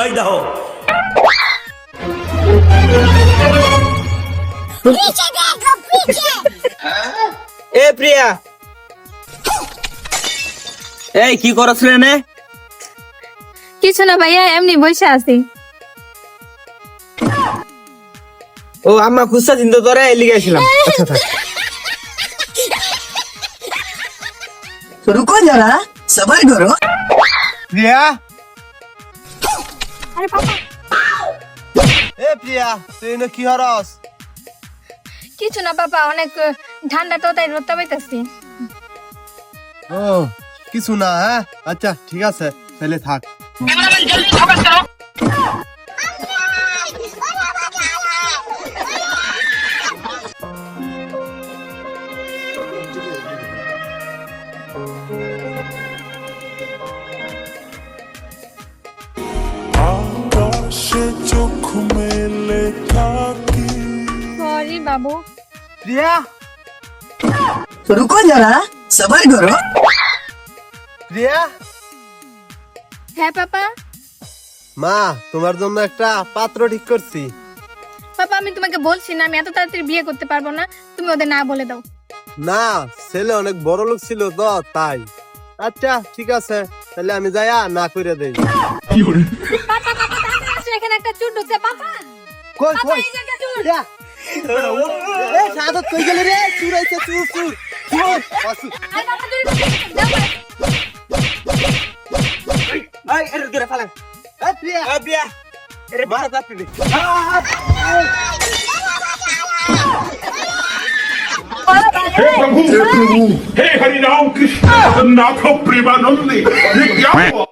এই দেখো এ প্রিয়া, এই কি করছিস নে? কিছু না ভাইয়া, এমনি বসে আছি। ও আম্মা খুশা চিন্তা তোরে এলি গেছিলাম। আচ্ছা থাক। रुको जरा सबर करो। প্রিয়া, আরে বাবা, এ প্রিয়া তুই না কি হরস? কিছু না বাবা, অনেক ঠান্ডা তো তাই রোদটা পাইতেছি। ও কিছু না, হ্যাঁ আচ্ছা ঠিক আছে তাহলে থাক। আকাশে চোখ মেলে থাকি সরি বাবু। প্রিয়া, रुको जरा सबर करो। প্রিয়া, হ্যাঁ পাপা। মা তোমার জন্য একটা পাত্র ঠিক করছি। পাপা আমি তোমাকে বলছি না, আমি এত তাড়াতাড়ি বিয়ে করতে পারবো না, তুমি ওদের না বলে দাও। না ছেলে অনেক বড় লোক ছিল তো তাই। আচ্ছা ঠিক আছে তাহলে আমি যাইয়া না করে দেই। পাপা পাপা তাড়াতাড়ি আসো, এখানে একটা চুর ঢুকছে পাপা। কই পাপা কই এই যে একটা চুর। প্রিয়া, এ সাদত কই গেল রে? চুর আইছে, চুর চুর চুর আসু। আরে পাপা চুরি করছে, দাও ভাই। এই এর ধরে ফেলেন। এ প্রিয়া, এ প্রিয়া, এর বাসা যাচ্ছে রে। हे प्रभु हे हरि राम कृष्ण जगन्नाथ प्रेमानंद ये क्या हुआ?